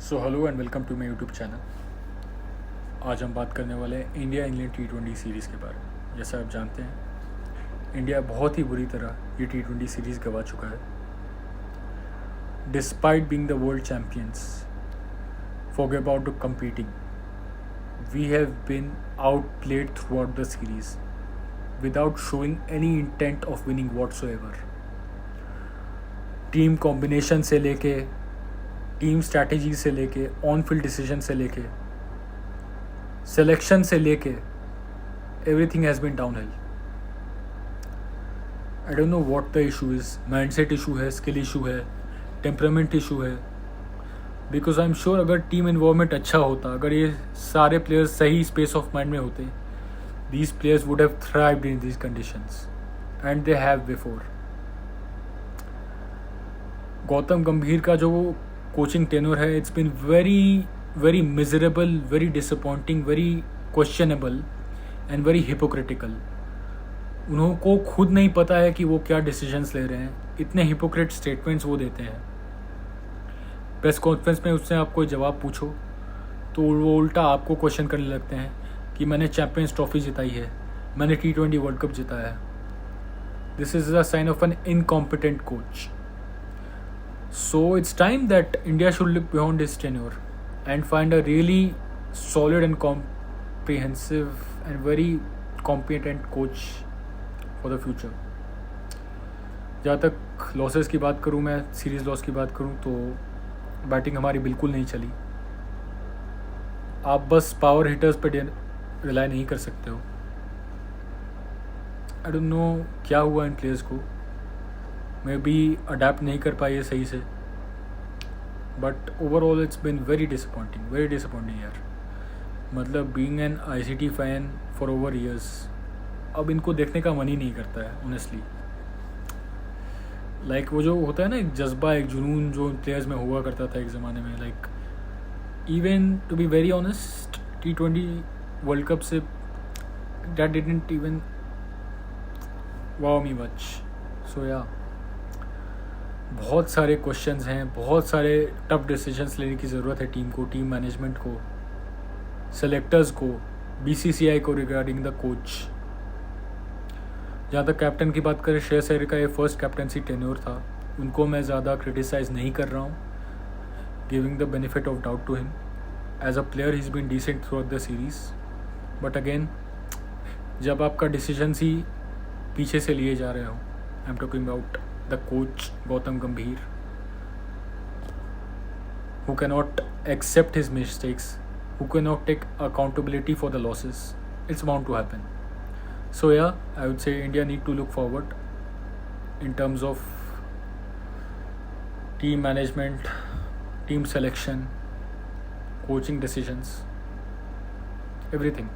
So hello and welcome to my YouTube channel. आज हम बात करने वाले हैं इंडिया इंग्लैंड T20 सीरीज़ के बारे में। जैसा आप जानते हैं, इंडिया बहुत ही बुरी तरह ये T20 सीरीज़ गवा चुका है। Despite being the world champions, forget about the competing, we have been outplayed throughout the series without showing any intent of winning whatsoever. Team combination से लेके, टीम स्ट्रैटेजी से लेके, ऑन फील्ड डिसीजन से लेके, selection से लेके, everything has been downhill. I don't know what the issue is. Mindset issue है, skill issue है, टेम्परामेंट इशू है। बिकॉज आई एम श्योर अगर टीम इन्वॉल्वमेंट अच्छा होता, अगर ये सारे प्लेयर्स सही स्पेस ऑफ माइंड में होते, these players would have thrived in these conditions and they have before. Gautam Gambhir का जो कोचिंग टेन्योर है, it's been very very miserable, very disappointing, very questionable and very hypocritical. उन्हों को खुद नहीं पता है कि वो क्या डिसीजंस ले रहे हैं। इतने हिपोक्रेट स्टेटमेंट्स वो देते हैं। प्रेस कॉन्फ्रेंस में उससे आप कोई जवाब पूछो तो वो उल्टा आपको क्वेश्चन करने लगते हैं कि मैंने चैम्पियंस ट्रॉफी जिताई है, मैंने T20 वर्ल्ड कप जिताया है। This is a sign of an incompetent coach. So it's time that India should look beyond his tenure and find a really solid and comprehensive and very competent coach for the future. जहाँ तक losses की बात करूँ, मैं series loss की बात करूँ, तो बैटिंग हमारी बिल्कुल नहीं चली। आप बस पावर हिटर्स पे रिलाई नहीं कर सकते हो। आई डोंट नो क्या हुआ इन प्लेयर्स को, मे बी अडेप्ट नहीं कर पाई है सही से, but overall it's been very disappointing यार। मतलब being an ICT fan for over years, अब इनको देखने का मन ही नहीं करता है ऑनेस्टली। लाइक वो जो होता है ना, एक जज्बा, एक जुनून जो प्लेयर्स में हुआ करता था एक ज़माने में, like even to be very honest, T20 world cup से that didn't even wow me much. So yeah, बहुत सारे क्वेश्चंस हैं, बहुत सारे टफ डिसीजंस लेने की ज़रूरत है टीम को, टीम मैनेजमेंट को, सेलेक्टर्स को, BCCI को रिगार्डिंग द कोच। जहाँ तक कैप्टन की बात करें, श्रेयस अय्यर का ये फर्स्ट कैप्टनसी टेन्योर था, उनको मैं ज़्यादा क्रिटिसाइज़ नहीं कर रहा हूँ, giving the benefit of doubt to him. As a player he is been decent throughout the series, but again जब आपका डिसीजंस ही पीछे से लिए जा रहे हो, I am talking about the coach Gautam Gambhir, who cannot accept his mistakes, who cannot take accountability for the losses, it's bound to happen. So yeah, I would say India need to look forward in terms of team management, team selection, coaching decisions, everything.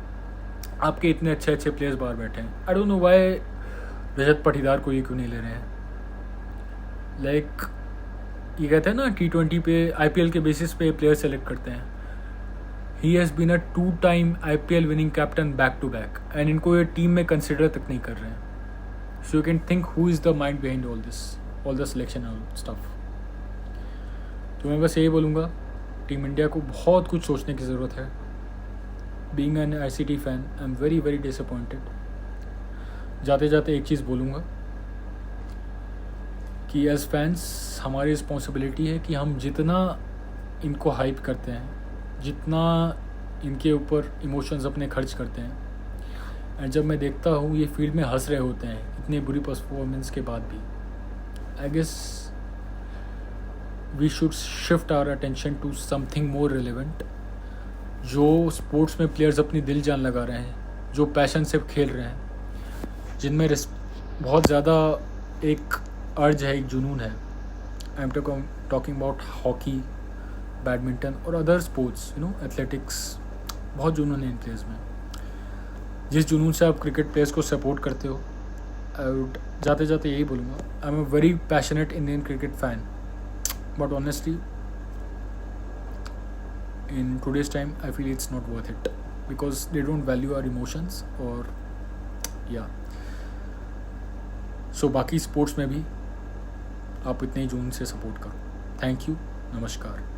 आपके इतने अच्छे अच्छे players बाहर बैठे हैं, आई don't know why Rajat Patidar को ये क्यों नहीं ले रहे हैं। लाइक ये कहते हैं ना, T20 पे IPL के बेसिस पे प्लेयर सेलेक्ट करते हैं। He has been a 2-time IPL winning captain back to back, and इनको ये टीम में कंसिडर तक नहीं कर रहे हैं। So you can think who is the mind behind all the selection all stuff. तो मैं बस यही बोलूँगा, टीम इंडिया को बहुत कुछ सोचने की ज़रूरत है। Being an ICT fan, I am very very disappointed. जाते जाते एक चीज़ बोलूँगा कि एज फैंस हमारी रिस्पॉन्सिबिलिटी है कि हम जितना इनको हाइप करते हैं, जितना इनके ऊपर इमोशंस अपने खर्च करते हैं, एंड जब मैं देखता हूँ ये फील्ड में हंस रहे होते हैं इतनी बुरी परफॉर्मेंस के बाद भी, I guess we should shift our attention to something more relevant. जो स्पोर्ट्स में प्लेयर्स अपनी दिल जान लगा रहे हैं, जो पैशन से खेल रहे हैं, जिनमें बहुत ज़्यादा एक अर्ज है, एक जुनून है। I am talking about hockey, badminton और अदर स्पोर्ट्स, एथलेटिक्स। बहुत जुनून है इन प्लेयर्स में। जिस जुनून से आप क्रिकेट प्लेयर्स को सपोर्ट करते हो, आई वुड जाते जाते यही बोलूँगा, I am a very passionate Indian cricket fan, but honestly in today's time I feel it's not worth it, because they don't value our emotions. और या सो बाकी स्पोर्ट्स में भी आप इतने जून से सपोर्ट करो। थैंक यू, नमस्कार।